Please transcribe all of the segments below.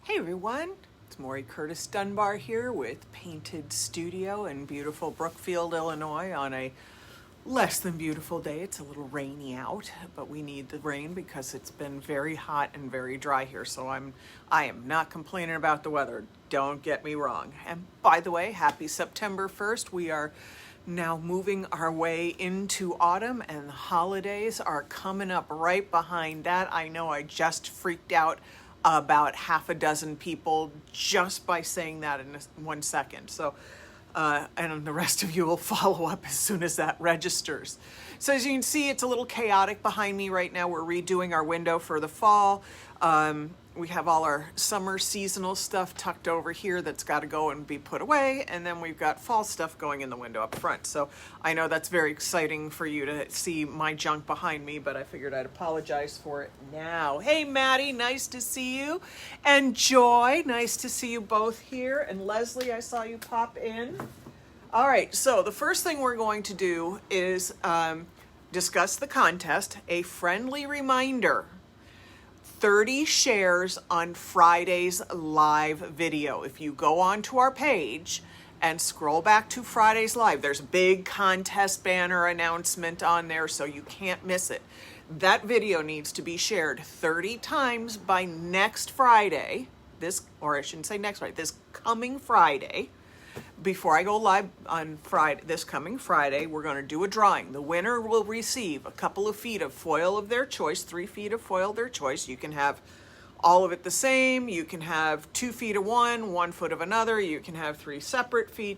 Hey everyone, it's Maury Curtis Dunbar here with Painted Studio in beautiful Brookfield, Illinois on a less than beautiful day. It's a little rainy out, but we need the rain because it's been very hot and very dry here. So I am not complaining about the weather. Don't get me wrong. And by the way, happy September 1st. We are now moving our way into autumn and the holidays are coming up right behind that. I know I just freaked out about half a dozen people just by saying that in 1 second. So, and the rest of you will follow up as soon as that registers. So as you can see, it's a little chaotic behind me right now. We're redoing our window for the fall. We have all our summer seasonal stuff tucked over here that's got to go and be put away. And then we've got fall stuff going in the window up front. So I know that's very exciting for you to see my junk behind me, but I figured I'd apologize for it now. Hey, Maddie, nice to see you. And Joy, nice to see you both here. And Leslie, I saw you pop in. All right, so the first thing we're going to do is discuss the contest. A friendly reminder. 30 shares on Friday's live video. If you go onto our page and scroll back to Friday's live, there's a big contest banner announcement on there, so you can't miss it. That video needs to be shared 30 times by next Friday, this coming Friday. Before I go live on Friday, this coming Friday, we're going to do a drawing. The winner will receive a couple of feet of foil of their choice, 3 feet of foil of their choice. You can have all of it the same. You can have 2 feet of one, 1 foot of another. You can have 3 separate feet,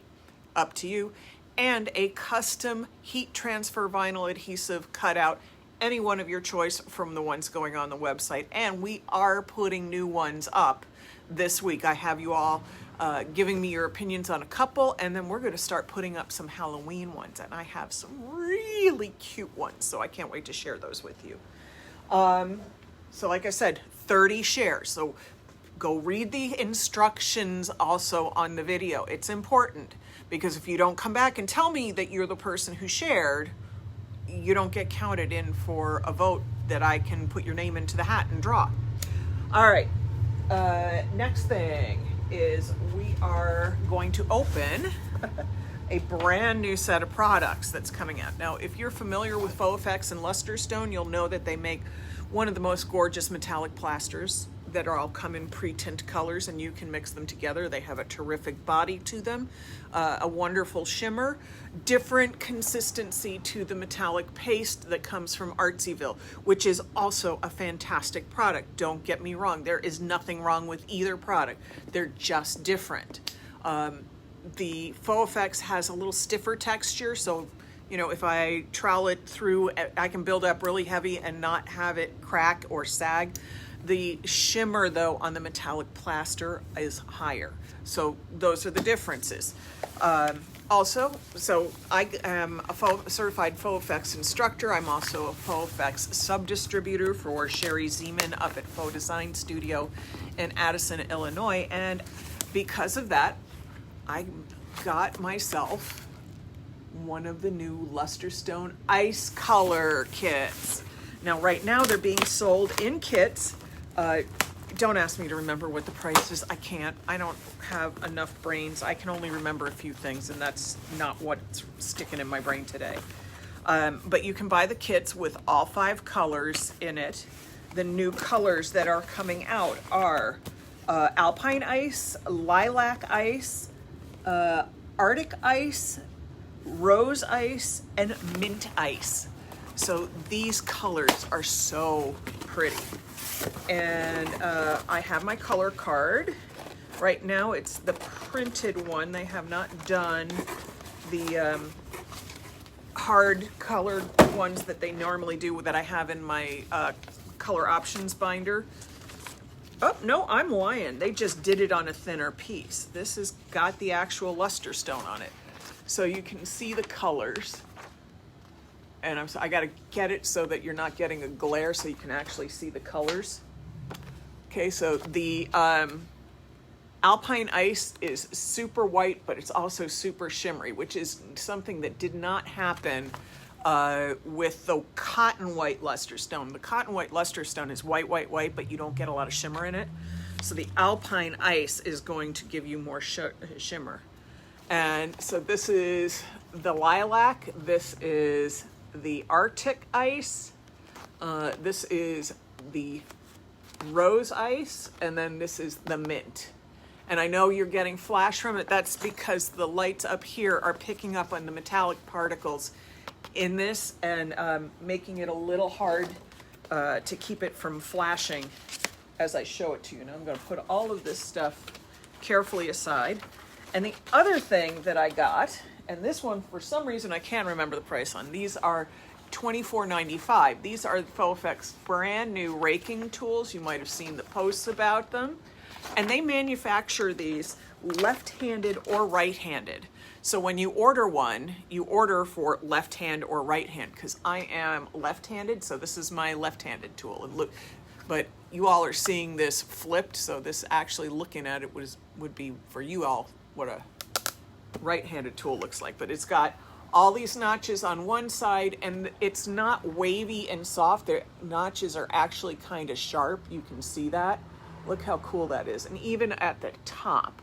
up to you. And a custom heat transfer vinyl adhesive cutout, any one of your choice from the ones going on the website. And we are putting new ones up this week. I have you all giving me your opinions on a couple, and then we're going to start putting up some Halloween ones, and I have some really cute ones, so I can't wait to share those with you. So like I said, 30 shares, so go read the instructions also on the video. It's important, because if you don't come back and tell me that you're the person who shared, you don't get counted in for a vote that I can put your name into the hat and draw. All right, next thing is we are going to open a brand new set of products that's coming out. Now, if you're familiar with Faux and LusterStone, you'll know that they make one of the most gorgeous metallic plasters that are all come in pre-tint colors, and you can mix them together. They have a terrific body to them, a wonderful shimmer, different consistency to the metallic paste that comes from Artsyville, which is also a fantastic product. Don't get me wrong. There is nothing wrong with either product. They're just different. The Faux has a little stiffer texture, so you know, if I trowel it through, I can build up really heavy and not have it crack or sag. The shimmer, though, on the metallic plaster is higher. So those are the differences. Also, so I am a certified Faux instructor. I'm also a Faux sub-distributor for Sherry Zeman up at Faux Design Studio in Addison, Illinois. And because of that, I got myself one of the new LusterStone Ice Color kits. Now, right now, they're being sold in kits. Don't ask me to remember what the price is. I can't. I don't have enough brains. I can only remember a few things, and that's not what's sticking in my brain today. But you can buy the kits with all 5 colors in it. The new colors that are coming out are Alpine Ice, Lilac Ice, Arctic Ice, Rose Ice, and Mint Ice. So these colors are so pretty. And I have my color card. Right now it's the printed one. They have not done the hard colored ones that they normally do that I have in my color options binder. Oh, no, I'm lying. They just did it on a thinner piece. This has got the actual LusterStone on it. So you can see the colors. And I got to get it so that you're not getting a glare so you can actually see the colors. Okay, so the Alpine Ice is super white, but it's also super shimmery, which is something that did not happen with the cotton white LusterStone. The cotton white LusterStone is white, white, white, but you don't get a lot of shimmer in it. So the alpine ice is going to give you more shimmer. And so this is the lilac, this is the Arctic ice, this is the rose ice, and then this is the mint. And I know you're getting flash from it. That's because the lights up here are picking up on the metallic particles in this and making it a little hard to keep it from flashing as I show it to you. Now I'm going to put all of this stuff carefully aside. And the other thing that I got, and this one for some reason I can't remember the price on, these are $24.95. These are Faux brand new raking tools. You might have seen the posts about them. And they manufacture these left-handed or right-handed. So when you order one, you order for left hand or right hand, because I am left-handed, so this is my left-handed tool. And look, but you all are seeing this flipped, so this actually looking at it would be for you all what a right-handed tool looks like. But it's got all these notches on one side, and it's not wavy and soft. The notches are actually kind of sharp. You can see that. Look how cool that is. And even at the top.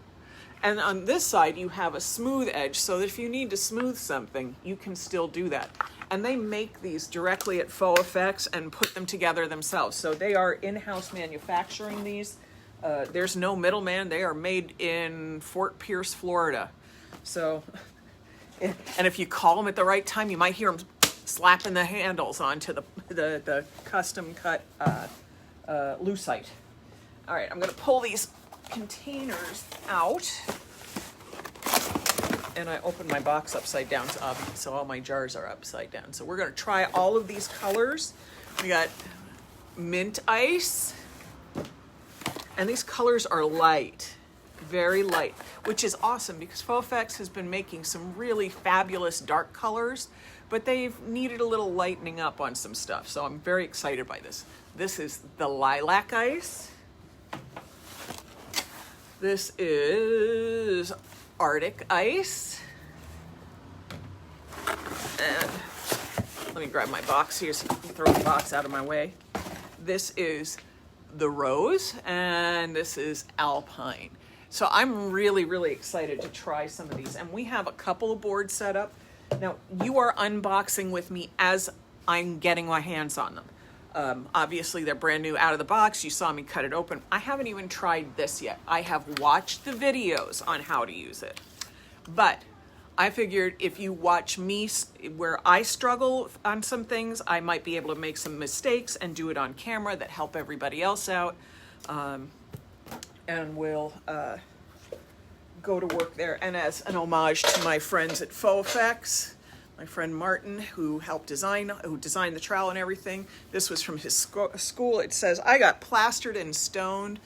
And on this side, you have a smooth edge, so that if you need to smooth something, you can still do that. And they make these directly at Faux Effects and put them together themselves. So they are in-house manufacturing these. There's no middleman. They are made in Fort Pierce, Florida. So, and if you call them at the right time, you might hear them slapping the handles onto the custom cut lucite. All right, I'm going to pull these containers out, and I opened my box upside down, so all my jars are upside down. So we're going to try all of these colors. We got mint ice, and these colors are light, very light, which is awesome because Faux Effects has been making some really fabulous dark colors, but they've needed a little lightening up on some stuff. So I'm very excited by this. This is the lilac ice. This is Arctic ice. And let me grab my box here so I can throw the box out of my way. This is the rose, and this is alpine. So I'm really, really excited to try some of these. And we have a couple of boards set up. Now, you are unboxing with me as I'm getting my hands on them. Obviously, they're brand new out of the box. You saw me cut it open. I haven't even tried this yet. I have watched the videos on how to use it. But I figured if you watch me where I struggle on some things, I might be able to make some mistakes and do it on camera that help everybody else out. And we'll go to work there. And as an homage to my friends at Faux Effects, my friend Martin, who designed the trowel and everything. This was from his school. It says, I got plastered and stoned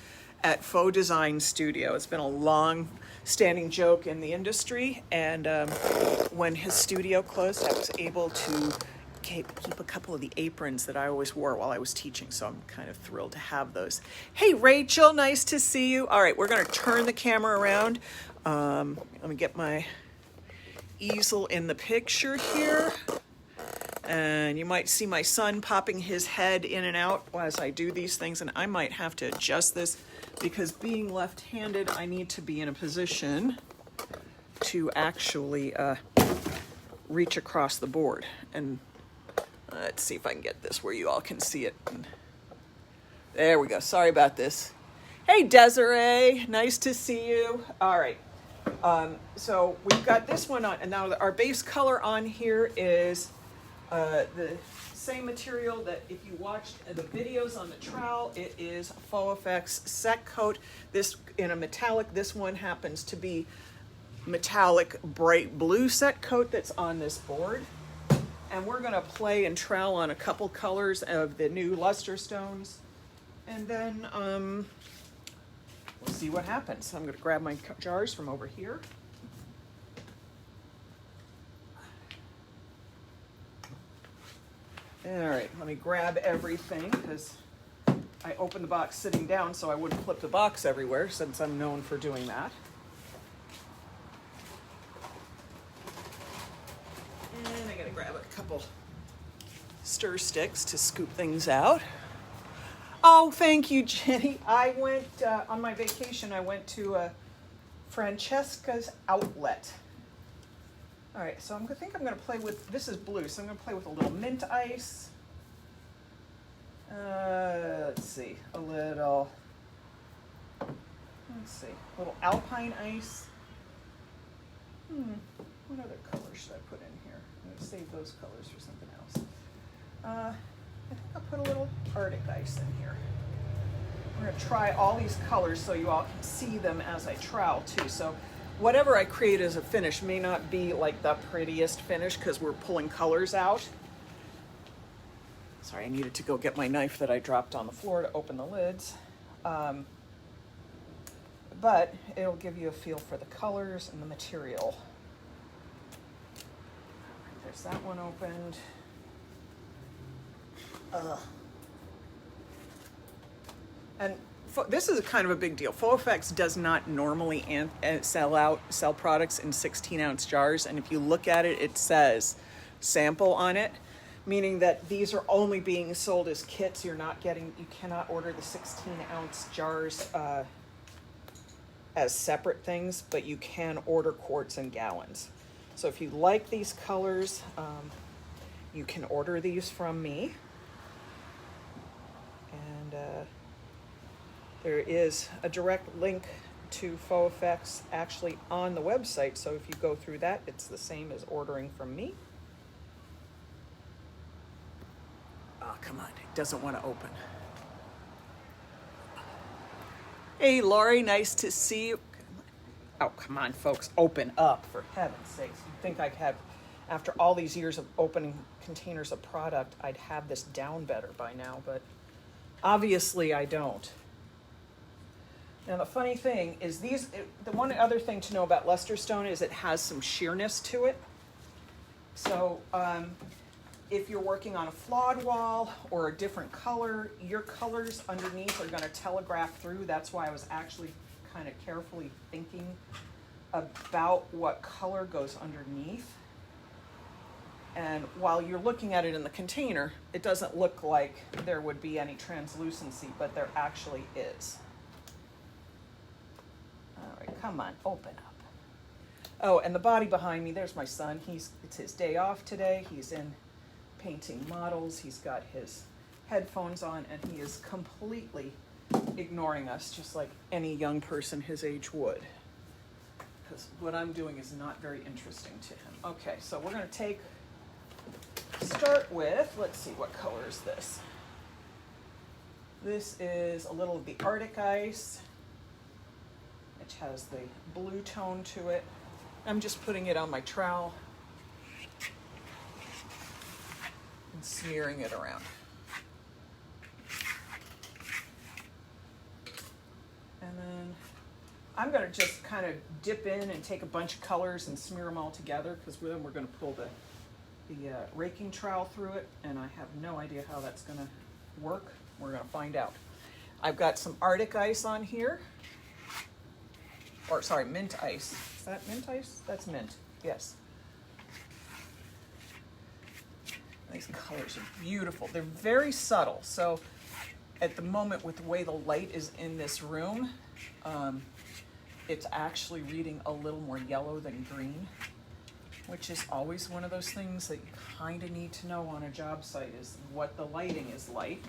at Faux Design Studio. It's been a long-standing joke in the industry. And when his studio closed, I was able to keep a couple of the aprons that I always wore while I was teaching. So I'm kind of thrilled to have those. Hey, Rachel, nice to see you. All right, we're going to turn the camera around. Let me get my easel in the picture here, and you might see my son popping his head in and out as I do these things, and I might have to adjust this because being left-handed, I need to be in a position to actually reach across the board. And let's see if I can get this where you all can see it. There we go. Sorry about this. Hey, Desiree, nice to see you. All right. So we've got this one on, and now our base color on here is the same material that if you watched the videos on the trowel, it is Faux Effects Set Coat. This in a metallic, this one happens to be metallic bright blue set coat that's on this board. And we're gonna play and trowel on a couple colors of the new LusterStones. And then, we'll see what happens. So I'm going to grab my jars from over here. All right, let me grab everything because I opened the box sitting down so I wouldn't flip the box everywhere since I'm known for doing that. And I got to grab a couple stir sticks to scoop things out. Oh, thank you, Jenny. I went, on my vacation, I went to Francesca's Outlet. All right, so I think I'm gonna play with, this is blue, so I'm gonna play with a little mint ice. Let's see, a little alpine ice. What other color should I put in here? I'm gonna save those colors for something else. I think I'll put a little Arctic ice in here. We're gonna try all these colors so you all can see them as I trowel too. So whatever I create as a finish may not be like the prettiest finish because we're pulling colors out. Sorry, I needed to go get my knife that I dropped on the floor to open the lids. But it'll give you a feel for the colors and the material. There's that one opened. And this is kind of a big deal. Faux Effects does not normally sell products in 16-ounce jars, and if you look at it, it says sample on it, meaning that these are only being sold as kits. You cannot order the 16-ounce jars as separate things, but you can order quarts and gallons. So if you like these colors, you can order these from me. And there is a direct link to Faux Effects actually on the website, so if you go through that, it's the same as ordering from me. Oh, come on, it doesn't want to open. Hey, Lori, nice to see you. Oh, come on, folks, open up, for heaven's sakes. You'd think I'd have, after all these years of opening containers of product, I'd have this down better by now, but obviously I don't. Now, the funny thing is the one other thing to know about LusterStone is it has some sheerness to it. So if you're working on a flawed wall or a different color, your colors underneath are going to telegraph through. That's why I was actually kind of carefully thinking about what color goes underneath. And while you're looking at it in the container, it doesn't look like there would be any translucency, but there actually is. All right, come on, open up. Oh, and the body behind me, there's my son. It's his day off today. He's in painting models. He's got his headphones on, and he is completely ignoring us, just like any young person his age would. Because what I'm doing is not very interesting to him. Okay, so we're going to start with, let's see, what color is this? This is a little of the Arctic ice, which has the blue tone to it. I'm just putting it on my trowel and smearing it around. And then I'm going to just kind of dip in and take a bunch of colors and smear them all together, because then we're going to pull the raking trowel through it, and I have no idea how that's going to work. We're going to find out. I've got some Arctic ice on here. Or sorry, mint ice. Is that mint ice? That's mint, yes. These colors are beautiful. They're very subtle. So at the moment, with the way the light is in this room, it's actually reading a little more yellow than green, which is always one of those things that you kind of need to know on a job site, is what the lighting is like,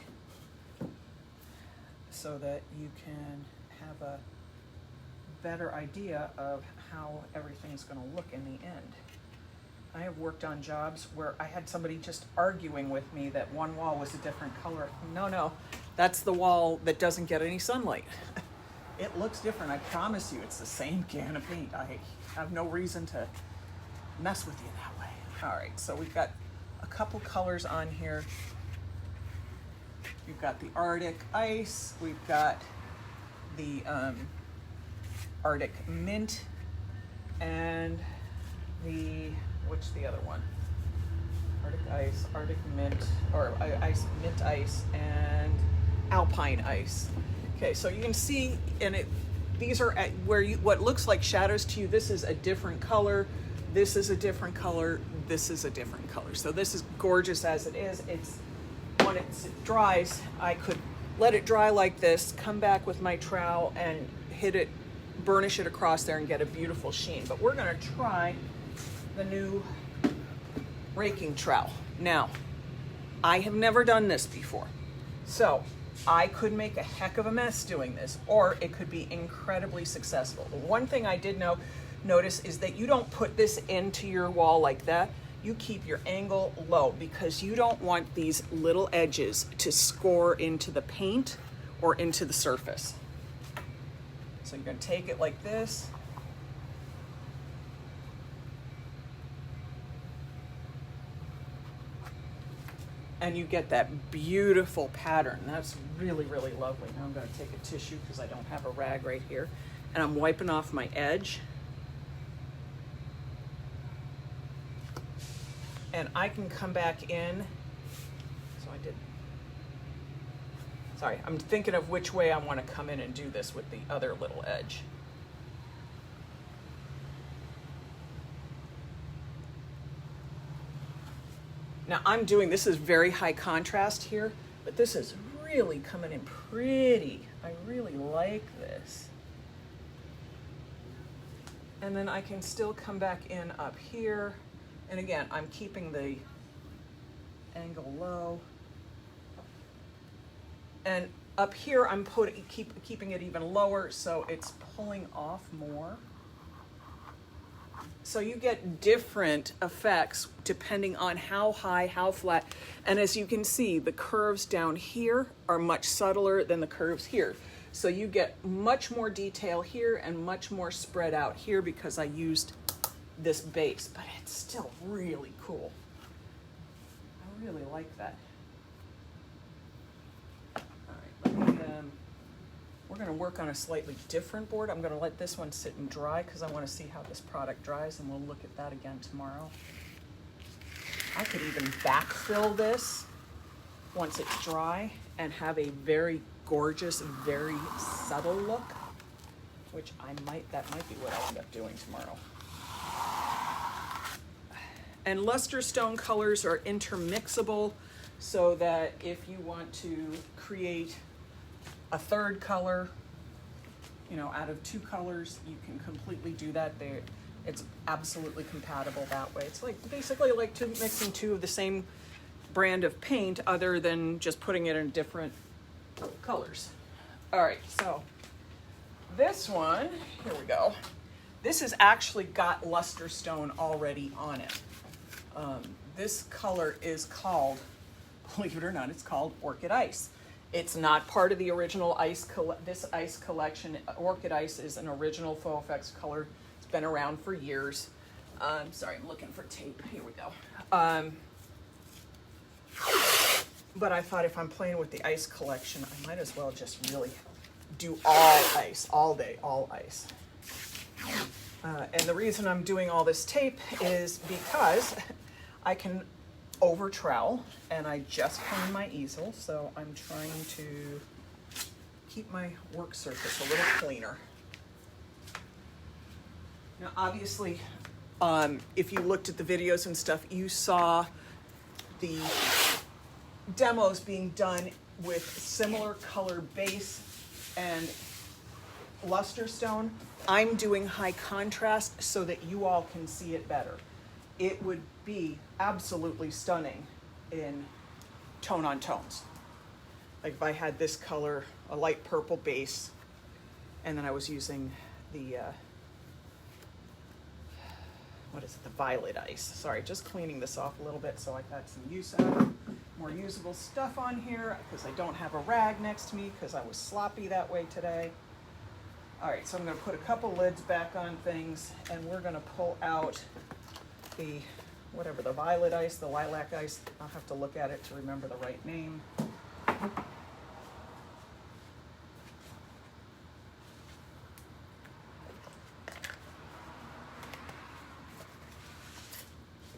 so that you can have a better idea of how everything's going to look in the end. I have worked on jobs where I had somebody just arguing with me that one wall was a different color. No, that's the wall that doesn't get any sunlight. It looks different. I promise you, it's the same can of paint. I have no reason to mess with you that way. All right, so we've got a couple colors on here. We've got the Arctic ice. We've got the Arctic mint, and what's the other one? Arctic ice, Arctic mint, or ice, mint ice, and alpine ice. Okay, so you can see, these are at where what looks like shadows to you. This is a different color. This is a different color. This is a different color. So this is gorgeous as it is. When it dries, I could let it dry like this, come back with my trowel and hit it, burnish it across there and get a beautiful sheen. But we're gonna try the new raking trowel. Now, I have never done this before, so I could make a heck of a mess doing this, or it could be incredibly successful. The one thing I did notice is that you don't put this into your wall like that. You keep your angle low because you don't want these little edges to score into the paint or into the surface. So you're gonna take it like this. And you get that beautiful pattern. That's really, really lovely. Now I'm gonna take a tissue because I don't have a rag right here. And I'm wiping off my edge. And I can come back in. Sorry, I'm thinking of which way I want to come in and do this with the other little edge. Now this is very high contrast here, but this is really coming in pretty. I really like this. And then I can still come back in up here. And again, I'm keeping the angle low. And up here, I'm keeping it even lower, so it's pulling off more. So you get different effects depending on how high, how flat. And as you can see, the curves down here are much subtler than the curves here. So you get much more detail here and much more spread out here because I used this base, but it's still really cool. I really like that. All right, we're gonna work on a slightly different board. I'm gonna let this one sit and dry because I wanna see how this product dries, and we'll look at that again tomorrow. I could even backfill this once it's dry and have a very gorgeous, very subtle look, which that might be what I'll end up doing tomorrow. And LusterStone colors are intermixable, so that if you want to create a third color, out of two colors, you can completely do that. It's absolutely compatible that way. It's basically like mixing two of the same brand of paint, other than just putting it in different colors. All right, so this one, here we go. This has actually got LusterStone already on it. This color is called, believe it or not, it's called Orchid Ice. It's not part of the original this ice collection. Orchid Ice is an original Faux Effects color. It's been around for years. Sorry, I'm looking for tape. Here we go. But I thought if I'm playing with the ice collection, I might as well just really do all ice, all day, all ice. And the reason I'm doing all this tape is because I can over trowel, and I just cleaned my easel, so I'm trying to keep my work surface a little cleaner. Now, obviously, if you looked at the videos and stuff, you saw the demos being done with similar color base and LusterStone. I'm doing high contrast so that you all can see it better. It would be absolutely stunning in tone on tones. Like if I had this color, a light purple base, and then I was using the, the violet ice. Sorry, just cleaning this off a little bit so I've got some more usable stuff on here, because I don't have a rag next to me because I was sloppy that way today. All right, so I'm gonna put a couple lids back on things, and we're gonna pull out the violet ice, the lilac ice. I'll have to look at it to remember the right name.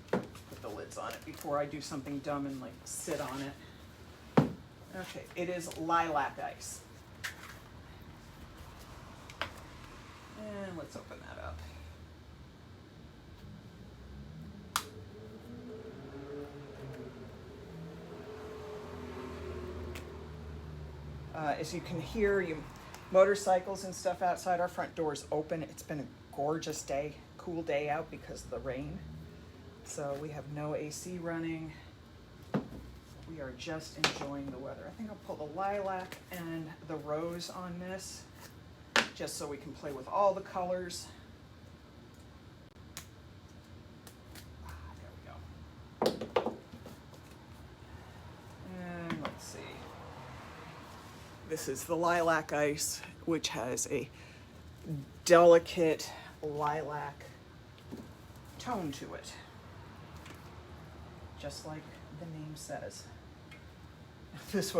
Put the lids on it before I do something dumb and sit on it. Okay, it is lilac ice. And let's open that up. As you can hear, motorcycles and stuff outside. Our front door's open. It's been a gorgeous day, cool day out because of the rain. So we have no AC running. We are just enjoying the weather. I think I'll pull the lilac and the rose on this, just so we can play with all the colors. There we go. And let's see. This is the lilac ice, which has a delicate lilac tone to it, just like the name says. This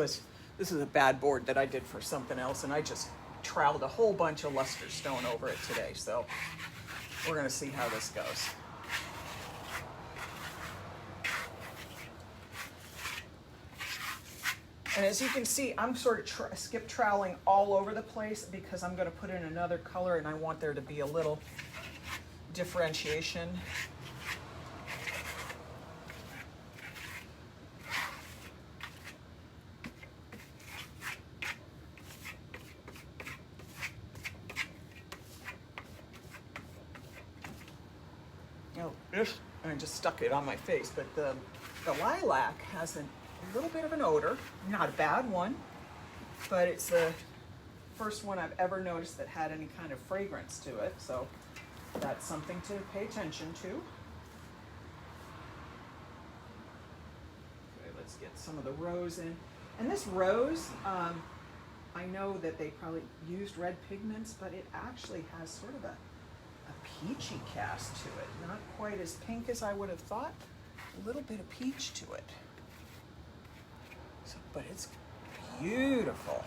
is a bad board that I did for something else, and I just troweled a whole bunch of LusterStone over it today, so we're going to see how this goes. And as you can see, I'm sort of skip troweling all over the place because I'm going to put in another color and I want there to be a little differentiation. Oh, I just stuck it on my face, but the lilac has a little bit of an odor, not a bad one, but it's the first one I've ever noticed that had any kind of fragrance to it, so that's something to pay attention to. Okay, let's get some of the rose in. And this rose, I know that they probably used red pigments, but it actually has sort of a peachy cast to it. Not quite as pink as I would have thought. A little bit of peach to it. So, but it's beautiful.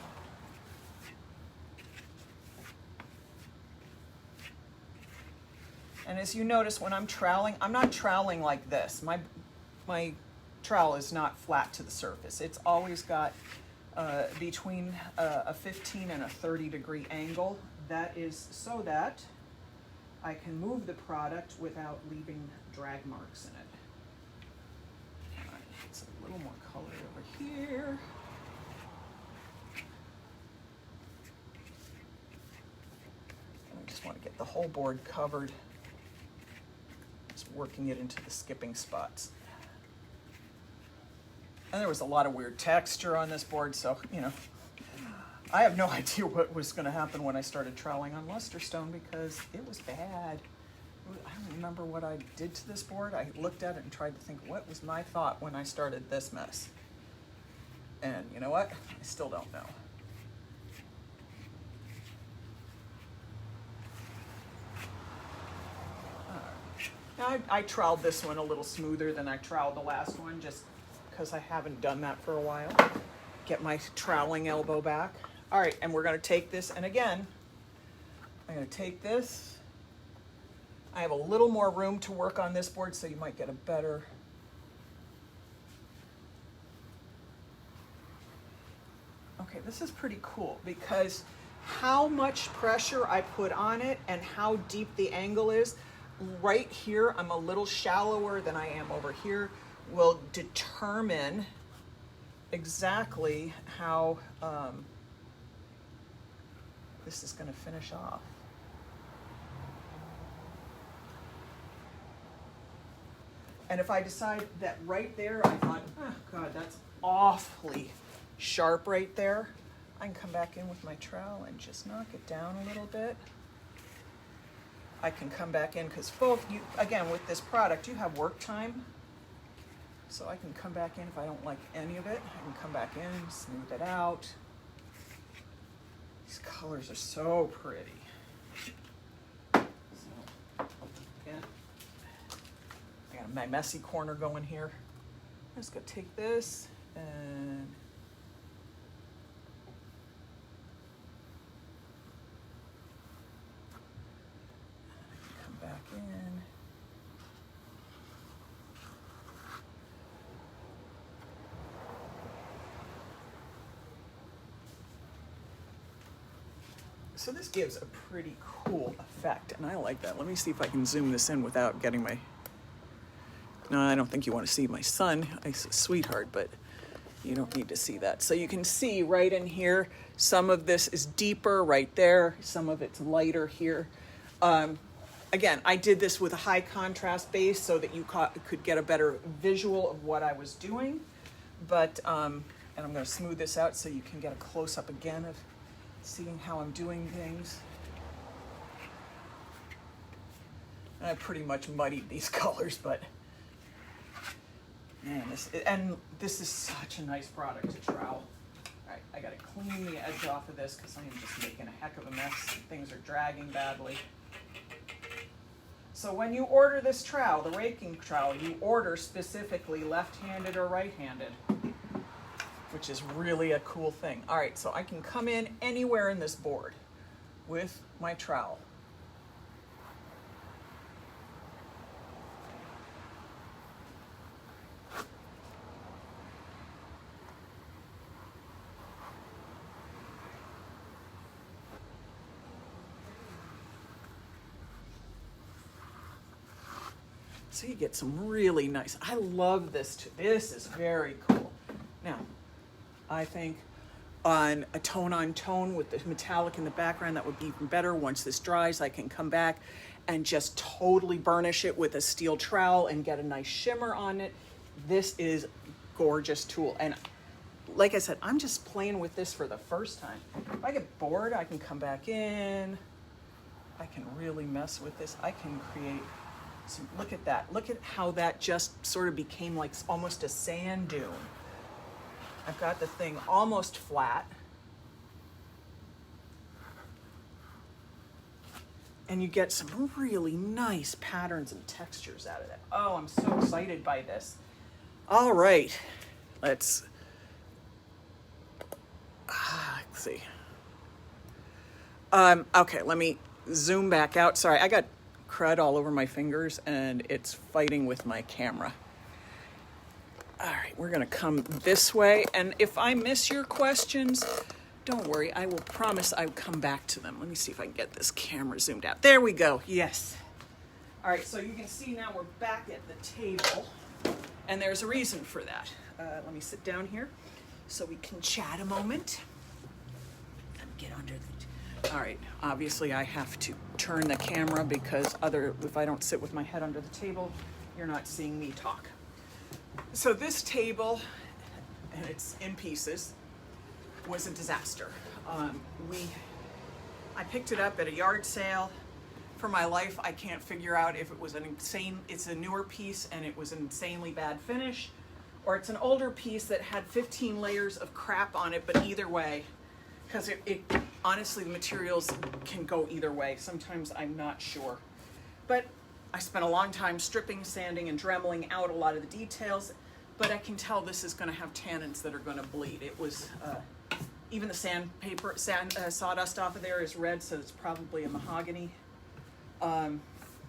And as you notice, when I'm troweling, I'm not troweling like this. My trowel is not flat to the surface. It's always got between a 15 and a 30 degree angle. That is so that I can move the product without leaving drag marks in it. All right, get some little more color over here. And I just want to get the whole board covered. Just working it into the skipping spots. And there was a lot of weird texture on this board, so, you know, I have no idea what was going to happen when I started troweling on LusterStone because it was bad. I don't remember what I did to this board. I looked at it and tried to think, what was my thought when I started this mess? And you know what? I still don't know. Now I troweled this one a little smoother than I troweled the last one just because I haven't done that for a while. Get my troweling elbow back. All right, and we're going to take this, and again, I'm going to take this. I have a little more room to work on this board, so you might get a better. Okay, this is pretty cool because how much pressure I put on it and how deep the angle is, right here, I'm a little shallower than I am over here, will determine exactly how this is going to finish off. And if I decide that right there, I thought, oh God, that's awfully sharp right there, I can come back in with my trowel and just knock it down a little bit. I can come back in because both, again, with this product, you have work time. So I can come back in if I don't like any of it. I can come back in, smooth it out. These colors are so pretty. So, again, I got my messy corner going here. I'm just gonna take this and come back in. So this gives a pretty cool effect, and I like that. Let me see if I can zoom this in without getting my... No, I don't think you want to see my son. He's a sweetheart, but You don't need to see that. So you can see right in here, some of this is deeper right there. Some of it's lighter here. Again, I did this with a high contrast base so that you could get a better visual of what I was doing. But, and I'm going to smooth this out so you can get a close-up again of seeing how I'm doing things. And I pretty much muddied these colors, but man, this is such a nice product to trowel. All right, I got to clean the edge off of this because I am just making a heck of a mess. Things are dragging badly. So when you order this trowel, the raking trowel, you order specifically left-handed or right-handed, which is really a cool thing. All right, so I can come in anywhere in this board with my trowel. So you get some really nice, I love this too. This is very cool. Now, I think on a tone-on-tone with the metallic in the background, that would be even better. Once this dries, I can come back and just totally burnish it with a steel trowel and get a nice shimmer on it. This is gorgeous tool. And like I said, I'm just playing with this for the first time. If I get bored, I can come back in. I can really mess with this. I can create some, look at that. Look at how that just sort of became like almost a sand dune. I've got the thing almost flat. And you get some really nice patterns and textures out of that. Oh, I'm so excited by this. All right, let's see. Okay, let me zoom back out. Sorry, I got crud all over my fingers and it's fighting with my camera. All right, we're gonna come this way. And if I miss your questions, don't worry, I will promise I'll come back to them. Let me see if I can get this camera zoomed out. There we go, yes. All right, so you can see now we're back at the table and there's a reason for that. Let me sit down here so we can chat a moment. Let me get under the, all right, obviously I have to turn the camera because if I don't sit with my head under the table, you're not seeing me talk. So this table, and it's in pieces, was a disaster. I picked it up at a yard sale. For my life, I can't figure out if it was it's a newer piece and it was an insanely bad finish, or it's an older piece that had 15 layers of crap on it, but either way, because honestly, the materials can go either way. Sometimes I'm not sure. But I spent a long time stripping, sanding, and dremeling out a lot of the details, but I can tell this is gonna have tannins that are gonna bleed. It was, even the sawdust off of there is red, so it's probably a mahogany,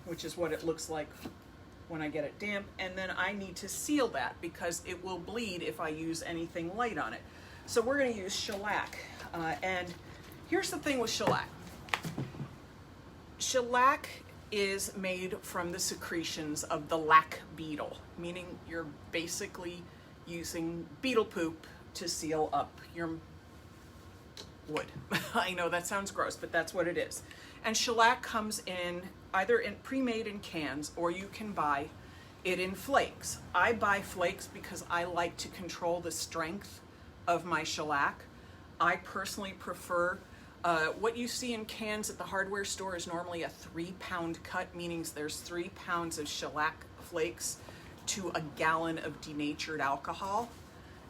which is what it looks like when I get it damp. And then I need to seal that because it will bleed if I use anything light on it. So we're gonna use shellac. And here's the thing with shellac. Shellac is made from the secretions of the lac beetle, meaning you're basically using beetle poop to seal up your wood. I know that sounds gross, but that's what it is. And shellac comes in either pre-made in cans, or you can buy it in flakes. I buy flakes because I like to control the strength of my shellac. I personally prefer, what you see in cans at the hardware store is normally a 3-pound cut, meaning there's 3 pounds of shellac flakes to a gallon of denatured alcohol.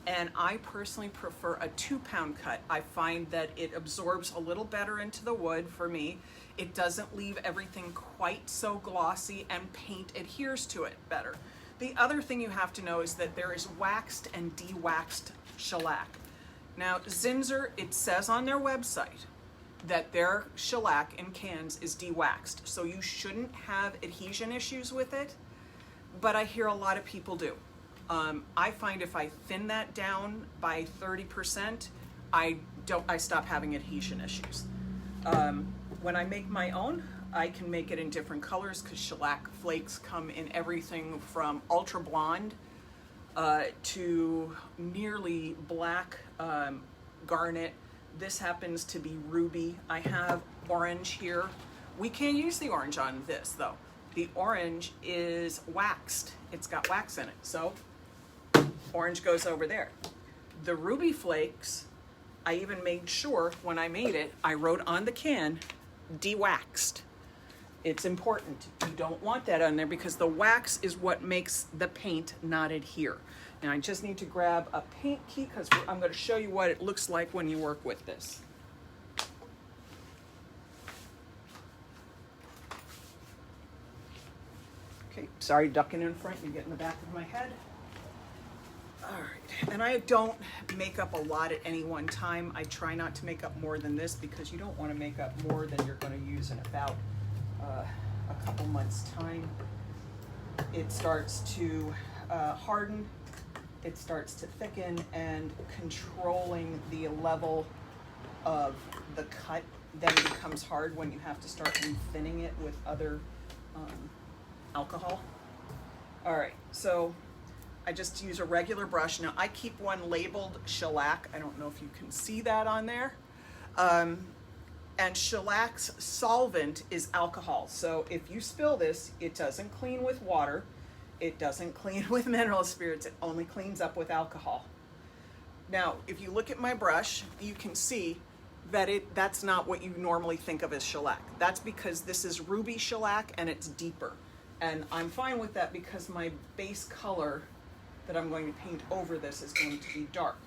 And I personally prefer a 2-pound cut. I find that it absorbs a little better into the wood for me. It doesn't leave everything quite so glossy, and paint adheres to it better. The other thing you have to know is that there is waxed and de-waxed shellac. Now, Zinsser, it says on their website that their shellac in cans is de-waxed, so you shouldn't have adhesion issues with it, but I hear a lot of people do. I find if I thin that down by 30%, I stop having adhesion issues. When I make my own, I can make it in different colors because shellac flakes come in everything from ultra blonde to nearly black garnet. This happens to be ruby. I have orange here. We can't use the orange on this though. The orange is waxed. It's got wax in it, so orange goes over there. The ruby flakes, I even made sure when I made it, I wrote on the can, de-waxed. It's important. You don't want that on there because the wax is what makes the paint not adhere. And I just need to grab a paint key because I'm going to show you what it looks like when you work with this. Okay, sorry, ducking in front, you get in the back of my head. All right, and I don't make up a lot at any one time. I try not to make up more than this because you don't want to make up more than you're going to use in about a couple months' time. It starts to harden, it starts to thicken, and controlling the level of the cut then becomes hard when you have to start rethinning it with other alcohol. All right, so I just use a regular brush. Now I keep one labeled shellac. I don't know if you can see that on there. And shellac's solvent is alcohol. So if you spill this, it doesn't clean with water. It doesn't clean with mineral spirits. It only cleans up with alcohol. Now, if you look at my brush, you can see that that's not what you normally think of as shellac. That's because this is ruby shellac and it's deeper. And I'm fine with that because my base color that I'm going to paint over this is going to be dark.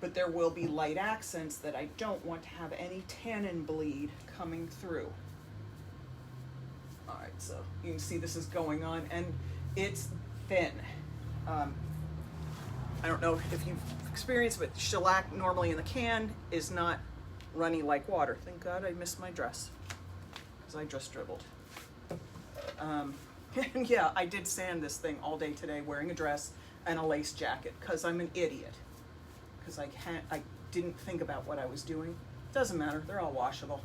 But there will be light accents that I don't want to have any tannin bleed coming through. All right, so you can see this is going on and it's thin. I don't know if you've experienced, but shellac normally in the can is not runny like water. Thank God I missed my dress because I just dribbled. And yeah, I did sand this thing all day today wearing a dress and a lace jacket because I'm an idiot. Because I didn't think about what I was doing. Doesn't matter, they're all washable.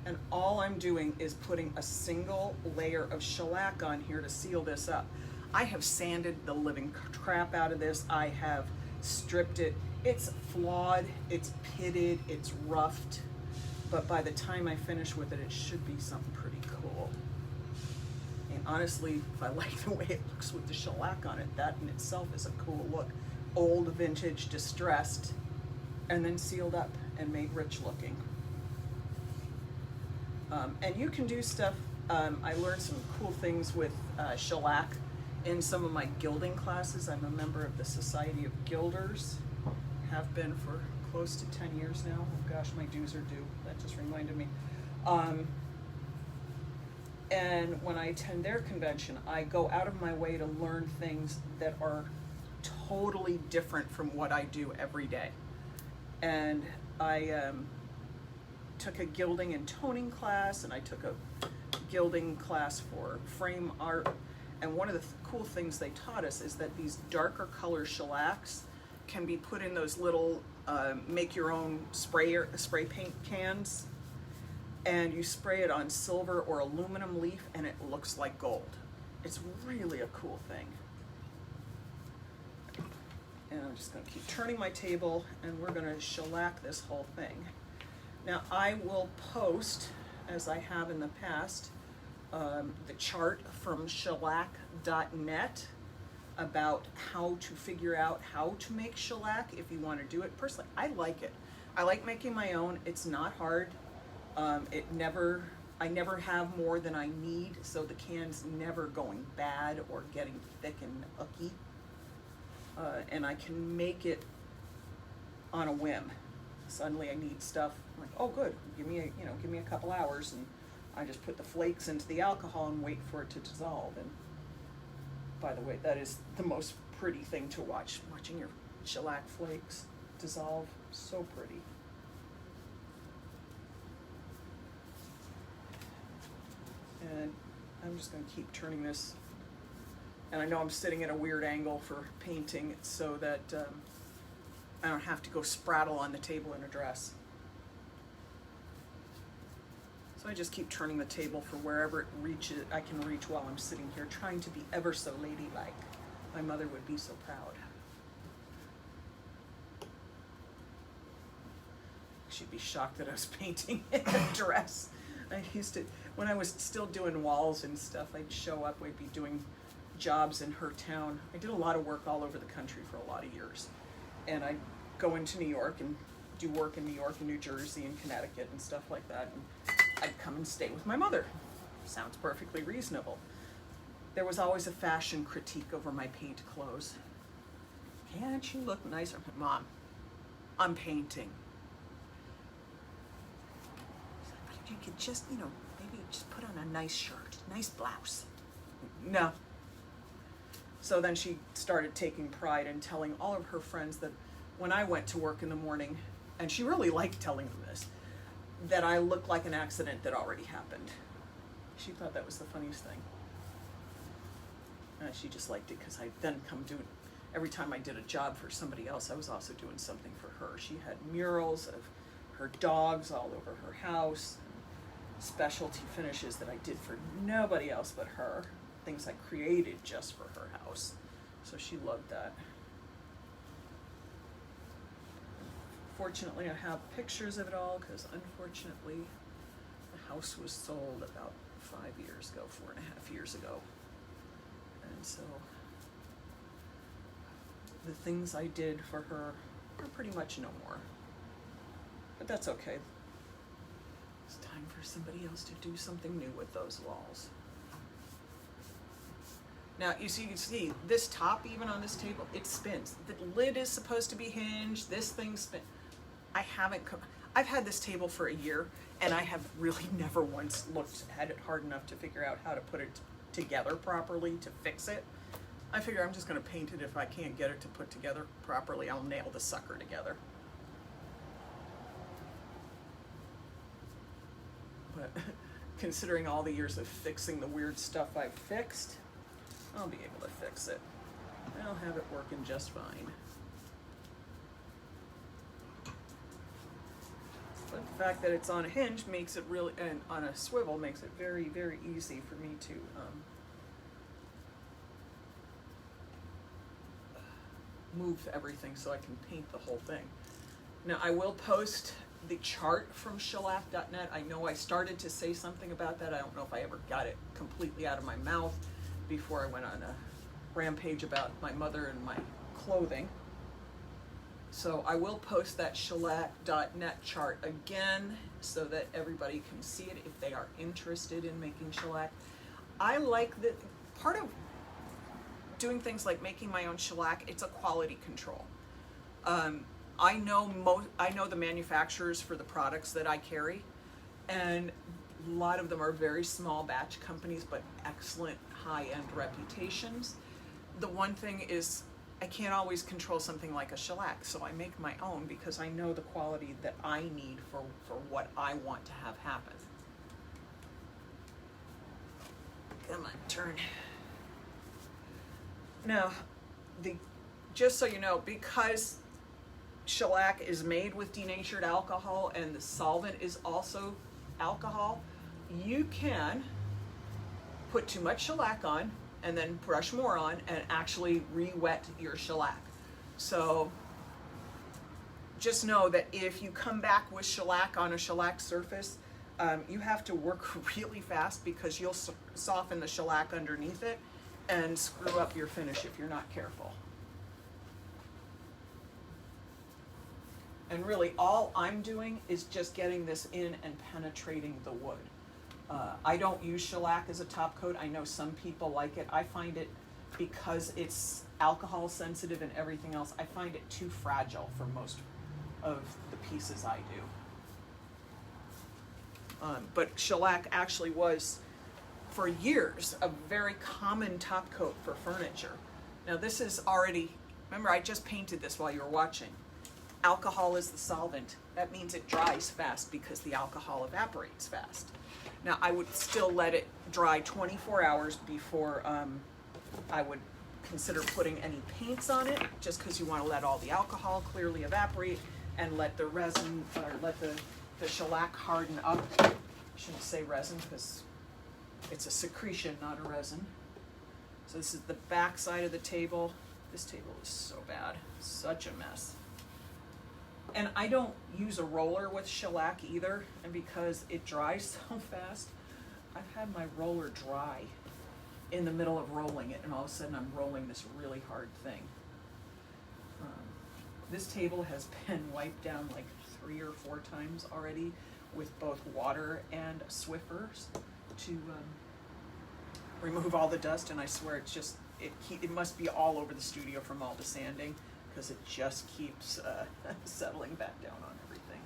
And all I'm doing is putting a single layer of shellac on here to seal this up. I have sanded the living crap out of this. I have stripped it. It's flawed, it's pitted, it's roughed. But by the time I finish with it, it should be something pretty cool. And honestly, if I like the way it looks with the shellac on it, that in itself is a cool look. Old, vintage, distressed, and then sealed up and made rich looking. And you can do stuff, I learned some cool things with shellac in some of my gilding classes. I'm a member of the Society of Gilders, have been for close to 10 years now. Oh gosh, my dues are due, that just reminded me. And when I attend their convention, I go out of my way to learn things that are totally different from what I do every day. And I took a gilding and toning class, and I took a gilding class for frame art. And one of the cool things they taught us is that these darker color shellacs can be put in those little make your own spray paint cans, and you spray it on silver or aluminum leaf and it looks like gold. It's really a cool thing. And I'm just going to keep turning my table and we're going to shellac this whole thing. Now I will post, as I have in the past, the chart from shellac.net about how to figure out how to make shellac if you want to do it. Personally, I like it. I like making my own. It's not hard. I never have more than I need, so the can's never going bad or getting thick and icky. And I can make it on a whim. Suddenly I need stuff. I'm like, oh good, give me a couple hours, and I just put the flakes into the alcohol and wait for it to dissolve. And by the way, that is the most pretty thing to watch, watching your shellac flakes dissolve. So pretty. And I'm just going to keep turning this. And I know I'm sitting at a weird angle for painting so that I don't have to go spraddle on the table in a dress. So I just keep turning the table for wherever it reaches, I can reach while I'm sitting here, trying to be ever so ladylike. My mother would be so proud. She'd be shocked that I was painting a dress. I used to, when I was still doing walls and stuff, I'd show up, we'd be doing jobs in her town. I did a lot of work all over the country for a lot of years. And I'd go into New York and do work in New York and New Jersey and Connecticut and stuff like that. And I'd come and stay with my mother. Sounds perfectly reasonable. There was always a fashion critique over my paint clothes. Can't you look nicer? Mom, I'm painting. But if you could just, you know, maybe just put on a nice shirt, nice blouse. No. So then she started taking pride in telling all of her friends that when I went to work in the morning, and she really liked telling them this, that I looked like an accident that already happened. She thought that was the funniest thing. She just liked it because I then come do, every time I did a job for somebody else, I was also doing something for her. She had murals of her dogs all over her house, specialty finishes that I did for nobody else but her, things I created just for her house. So she loved that. Fortunately, I have pictures of it all because unfortunately the house was sold about 5 years ago, 4.5 years ago. And so the things I did for her are pretty much no more. But that's okay. It's time for somebody else to do something new with those walls. Now, you see this top, even on this table, it spins. The lid is supposed to be hinged. This thing spins. I've had this table for a year, and I have really never once looked at it hard enough to figure out how to put it together properly to fix it. I figure I'm just going to paint it. If I can't get it to put together properly, I'll nail the sucker together. But considering all the years of fixing the weird stuff I've fixed, I'll be able to fix it. I'll have it working just fine. But the fact that it's on a hinge makes it really, and on a swivel makes it very, very easy for me to move everything so I can paint the whole thing. Now, I will post the chart from shellac.net. I know I started to say something about that. I don't know if I ever got it completely out of my mouth before I went on a rampage about my mother and my clothing. So I will post that shellac.net chart again so that everybody can see it if they are interested in making shellac. I like that part of doing things like making my own shellac, it's a quality control. I know the manufacturers for the products that I carry, and a lot of them are very small batch companies, but excellent high-end reputations. The one thing is I can't always control something like a shellac, so I make my own because I know the quality that I need for what I want to have happen. Come on, turn. Now, just so you know, because shellac is made with denatured alcohol and the solvent is also alcohol, you can put too much shellac on and then brush more on and actually re-wet your shellac. So just know that if you come back with shellac on a shellac surface, you have to work really fast because you'll soften the shellac underneath it and screw up your finish if you're not careful. And really all I'm doing is just getting this in and penetrating the wood. I don't use shellac as a top coat. I know some people like it. I find it, because it's alcohol sensitive and everything else, I find it too fragile for most of the pieces I do. But shellac actually was, for years, a very common top coat for furniture. Now this is already, remember I just painted this while you were watching. Alcohol is the solvent. That means it dries fast because the alcohol evaporates fast. Now I would still let it dry 24 hours before I would consider putting any paints on it, just because you want to let all the alcohol clearly evaporate and let the resin, or let the shellac harden up. I shouldn't say resin because it's a secretion, not a resin. So this is the back side of the table. This table is so bad, such a mess. And I don't use a roller with shellac either, and because it dries so fast, I've had my roller dry in the middle of rolling it, and all of a sudden I'm rolling this really hard thing. This table has been wiped down like 3 or 4 times already with both water and Swiffers to remove all the dust, and I swear it's just, it must be all over the studio from all the sanding, because it just keeps settling back down on everything.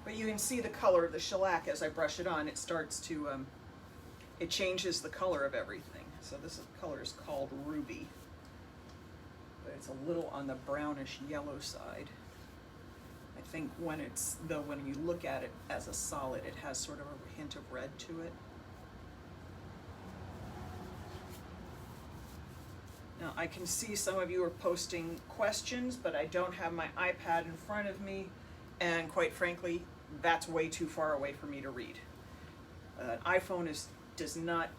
But you can see the color of the shellac as I brush it on. It starts to, it changes the color of everything. So this color is called ruby, but it's a little on the brownish yellow side. I think when you look at it as a solid, it has sort of a hint of red to it. Now I can see some of you are posting questions, but I don't have my iPad in front of me, and quite frankly, that's way too far away for me to read. An iPhone does not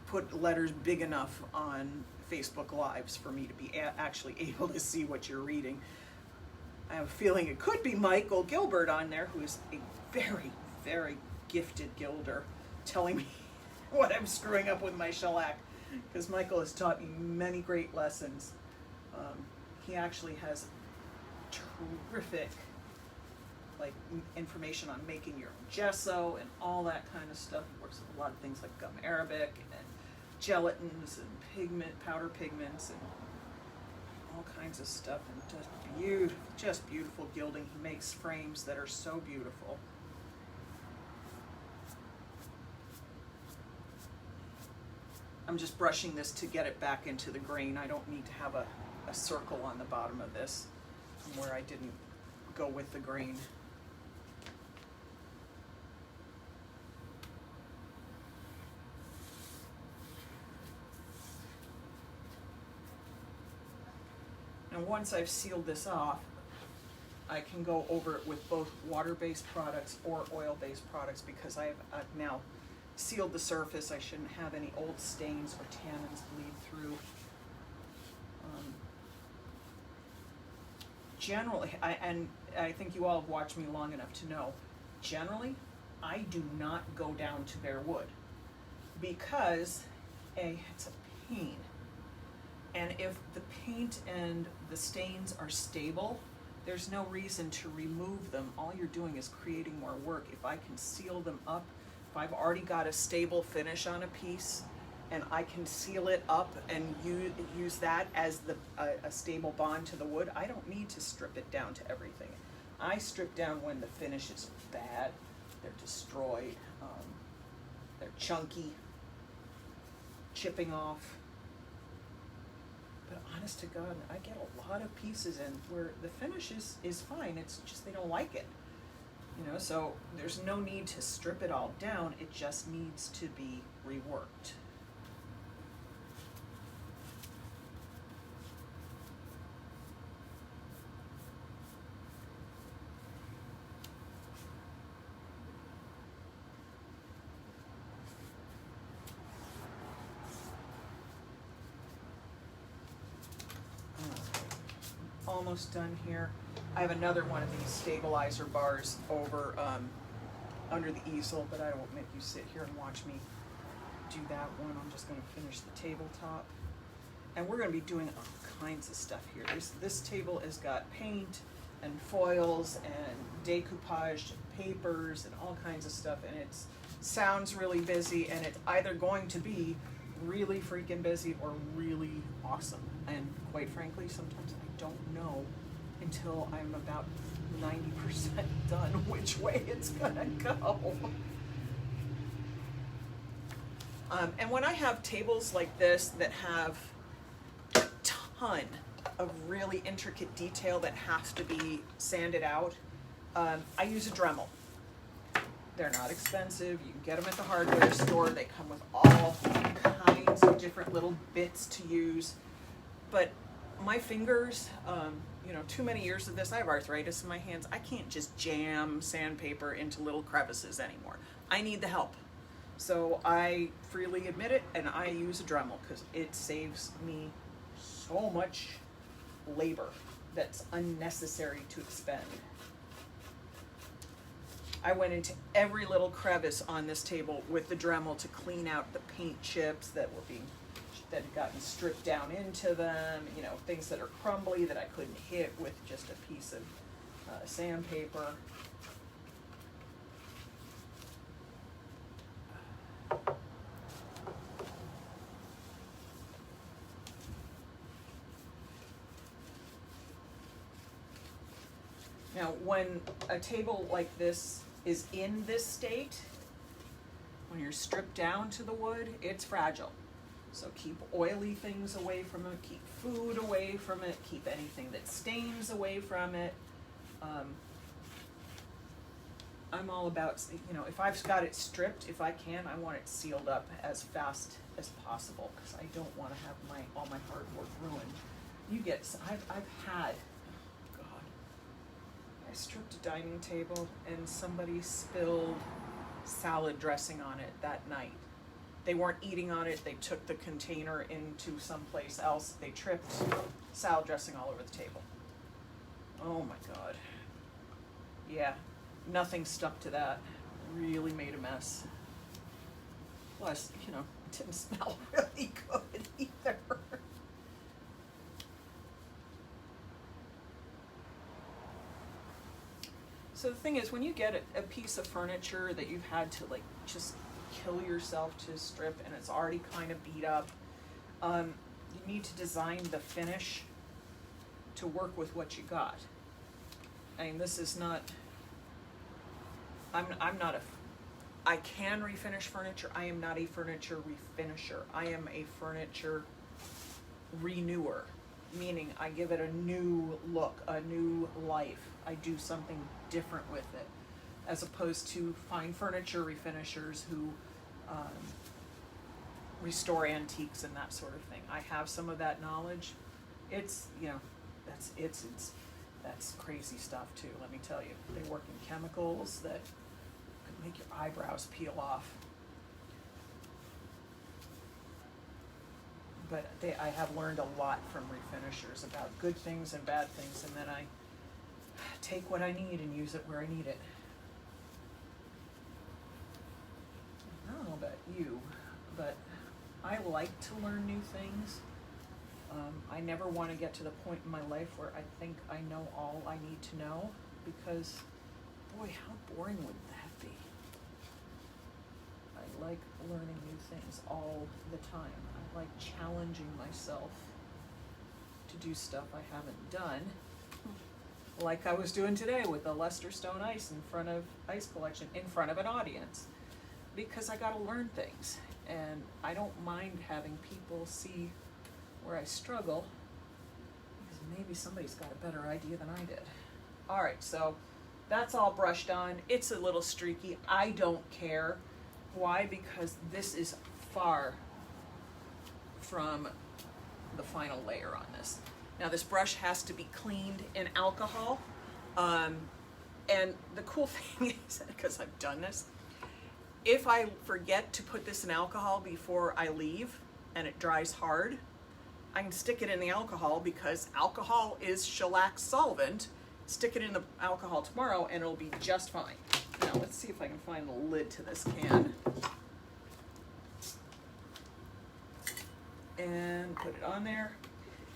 put letters big enough on Facebook Lives for me to be actually able to see what you're reading. I have a feeling it could be Michael Gilbert on there, who is a very, very gifted gilder, telling me what I'm screwing up with my shellac, because Michael has taught me many great lessons. He actually has terrific information on making your own gesso and all that kind of stuff. He works with a lot of things like gum arabic and gelatins and powder pigments and all kinds of stuff, and just beautiful gilding. He makes frames that are so beautiful. I'm just brushing this to get it back into the grain. I don't need to have a circle on the bottom of this where I didn't go with the grain. And once I've sealed this off, I can go over it with both water-based products or oil-based products, because I've now sealed the surface. I shouldn't have any old stains or tannins bleed through. Generally, I think you all have watched me long enough to know, generally, I do not go down to bare wood, because it's a pain. And if the paint and the stains are stable, there's no reason to remove them. All you're doing is creating more work. If I can seal them up, if I've already got a stable finish on a piece, and I can seal it up and use that as a stable bond to the wood, I don't need to strip it down to everything. I strip down when the finish is bad, they're destroyed, they're chunky, chipping off. But honest to God, I get a lot of pieces in where the finish is fine, it's just they don't like it. So there's no need to strip it all down, it just needs to be reworked. Almost done here. I have another one of these stabilizer bars over under the easel, but I won't make you sit here and watch me do that one. I'm just going to finish the tabletop, and we're going to be doing all kinds of stuff here. This table has got paint and foils and decoupaged papers and all kinds of stuff, and it sounds really busy, and it's either going to be really freaking busy or really awesome. And quite frankly, sometimes I don't know until I'm about 90% done which way it's gonna go. And when I have tables like this that have a ton of really intricate detail that has to be sanded out, I use a Dremel. They're not expensive. You can get them at the hardware store. They come with all kinds of different little bits to use. But my fingers, you know, too many years of this, I have arthritis in my hands. I can't just jam sandpaper into little crevices anymore. I need the help. So I freely admit it, and I use a Dremel because it saves me so much labor that's unnecessary to expend. I went into every little crevice on this table with the Dremel to clean out the paint chips that had gotten stripped down into them, you know, things that are crumbly that I couldn't hit with just a piece of sandpaper. Now, when a table like this is in this state, when you're stripped down to the wood, it's fragile. So keep oily things away from it, keep food away from it, keep anything that stains away from it. I'm all about, you know, if I've got it stripped, if I can, I want it sealed up as fast as possible because I don't want to have all my hard work ruined. You get, I've had, oh God, I stripped a dining table and somebody spilled salad dressing on it that night. They weren't eating on it, they took the container into someplace else, they tripped, salad dressing all over the table. Oh my God. Yeah, nothing stuck to that. Really made a mess. Plus, you know, it didn't smell really good either. So the thing is, when you get a piece of furniture that you've had to like just kill yourself to strip and it's already kind of beat up, you need to design the finish to work with what you got. I mean, this is not, I'm not I can refinish furniture. I am not a furniture refinisher. I am a furniture renewer, meaning I give it a new look, a new life. I do something different with it, as opposed to fine furniture refinishers who restore antiques and that sort of thing. I have some of that knowledge. It's, you know, that's crazy stuff too, let me tell you. They work in chemicals that could make your eyebrows peel off. But I have learned a lot from refinishers about good things and bad things, and then I take what I need and use it where I need it. I don't know about you, but I like to learn new things. I never want to get to the point in my life where I think I know all I need to know, because, boy, how boring would that be? I like learning new things all the time. I like challenging myself to do stuff I haven't done, like I was doing today with the LusterStone Ice Ice Collection in front of an audience, because I got to learn things, and I don't mind having people see where I struggle, because maybe somebody's got a better idea than I did. All right, so that's all brushed on. It's a little streaky. I don't care. Why? Because this is far from the final layer on this. Now this brush has to be cleaned in alcohol. And the cool thing is, because I've done this, if I forget to put this in alcohol before I leave and it dries hard, I can stick it in the alcohol, because alcohol is shellac solvent. Stick it in the alcohol tomorrow and it'll be just fine. Now let's see if I can find the lid to this can. And put it on there.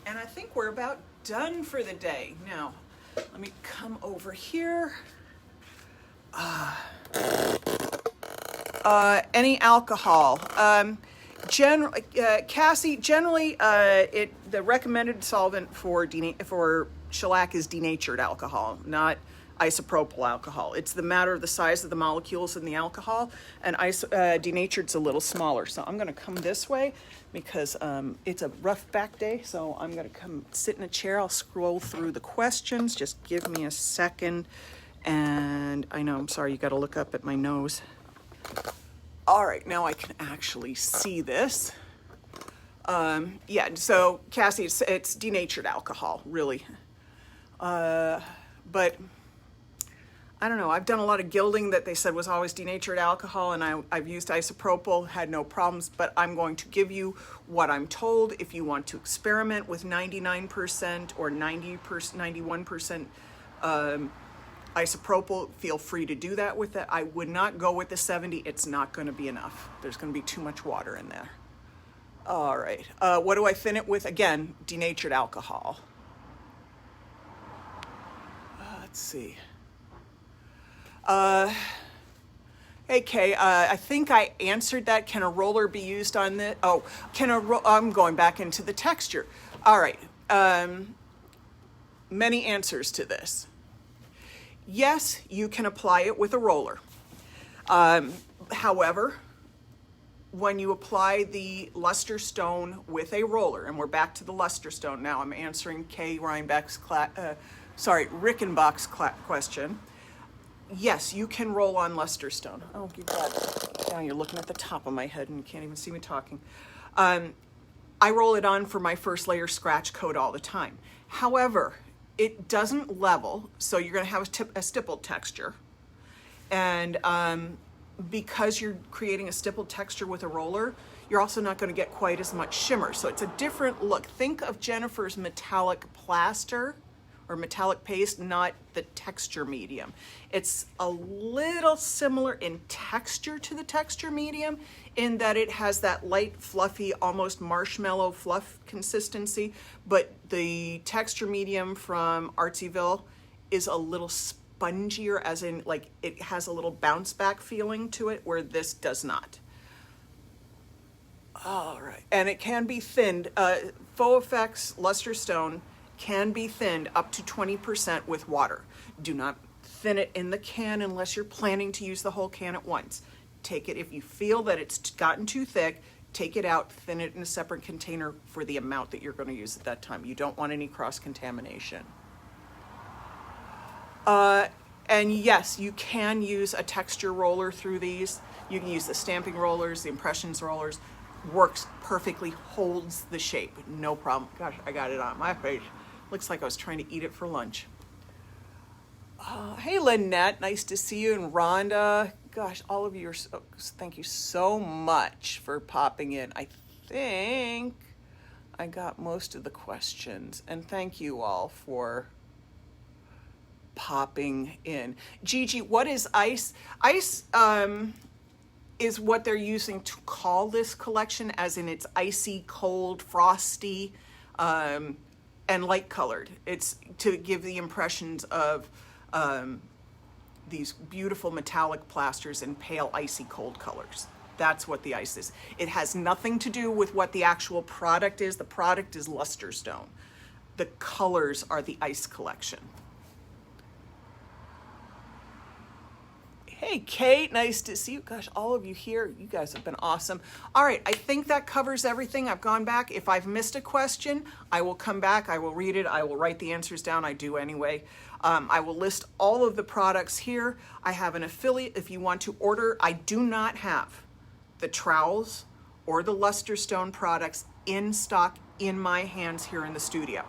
And I think we're about done for the day. Now, let me come over here. Any alcohol. Cassie, generally, the recommended solvent for shellac is denatured alcohol, not isopropyl alcohol. It's the matter of the size of the molecules in the alcohol, and denatured's a little smaller. So I'm going to come this way because it's a rough back day. So I'm going to come sit in a chair. I'll scroll through the questions. Just give me a second. And I know, I'm sorry, you got to look up at my nose. All right, now I can actually see this. Yeah, so Cassie, it's denatured alcohol, really. But I don't know, I've done a lot of gilding that they said was always denatured alcohol, and I've used isopropyl, had no problems, but I'm going to give you what I'm told. If you want to experiment with 99% or 91% isopropyl, feel free to do that with it. I would not go with the 70. It's not going to be enough. There's going to be too much water in there. All right. What do I thin it with? Again, denatured alcohol. Let's see. Hey Kay, I think I answered that. Can a roller be used on this? Oh, I'm going back into the texture. All right. Many answers to this. Yes, you can apply it with a roller. However, when you apply the LusterStone with a roller, and we're back to the LusterStone now, I'm answering Kay Reinbach's, Rickenbach's question. Yes, you can roll on LusterStone. Oh, you got it. Now you're looking at the top of my head and you can't even see me talking. I roll it on for my first layer scratch coat all the time. However, it doesn't level, so you're going to have a stippled texture. And because you're creating a stippled texture with a roller, you're also not going to get quite as much shimmer. So it's a different look. Think of Jennifer's metallic plaster or metallic paste, not the texture medium. It's a little similar in texture to the texture medium in that it has that light, fluffy, almost marshmallow fluff consistency, but the texture medium from Artsyville is a little spongier, as in like it has a little bounce back feeling to it, where this does not. All right, and it can be thinned. Faux Effects LusterStone can be thinned up to 20% with water. Do not thin it in the can unless you're planning to use the whole can at once. Take it, if you feel that it's gotten too thick, take it out, thin it in a separate container for the amount that you're going to use at that time. You don't want any cross-contamination. And yes, you can use a texture roller through these. You can use the stamping rollers, the impressions rollers. Works perfectly, holds the shape, no problem. Gosh, I got it on my face. Looks like I was trying to eat it for lunch. Hey Lynette, nice to see you. And Rhonda, gosh, all of you are so, thank you so much for popping in. I think I got most of the questions, and thank you all for popping in. Gigi, what is ice? Ice is what they're using to call this collection, as in it's icy, cold, frosty, and light colored. It's to give the impressions of these beautiful metallic plasters and pale, icy, cold colors. That's what the ice is. It has nothing to do with what the actual product is. The product is LusterStone. The colors are the ice collection. Hey, Kate, nice to see you. Gosh, all of you here, you guys have been awesome. All right, I think that covers everything. I've gone back. If I've missed a question, I will come back. I will read it. I will write the answers down. I do anyway. I will list all of the products here. I have an affiliate. If you want to order, I do not have the trowels or the LusterStone products in stock in my hands here in the studio.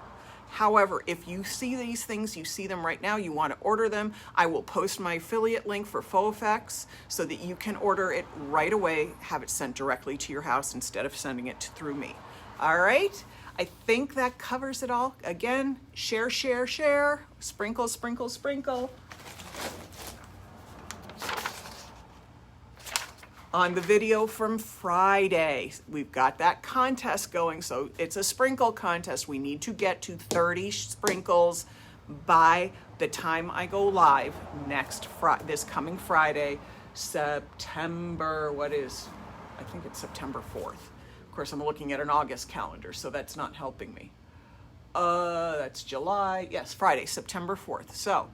However, if you see these things, you see them right now, you want to order them, I will post my affiliate link for Faux Effects so that you can order it right away, have it sent directly to your house instead of sending it through me. All right, I think that covers it all. Again, share, share, share, sprinkle, sprinkle, sprinkle. On the video from Friday, we've got that contest going, so it's a sprinkle contest. We need to get to 30 sprinkles by the time I go live this coming Friday, September, I think it's September 4th. Of course, I'm looking at an August calendar, so that's not helping me. That's July, yes, Friday, September 4th. So,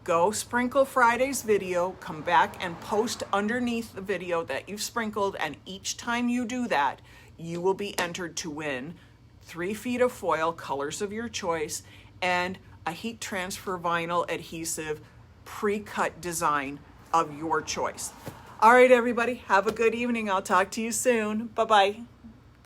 go sprinkle Friday's video, come back and post underneath the video that you've sprinkled, and each time you do that, you will be entered to win 3 feet of foil, colors of your choice, and a heat transfer vinyl adhesive pre-cut design of your choice. All right, everybody, have a good evening. I'll talk to you soon. Bye-bye.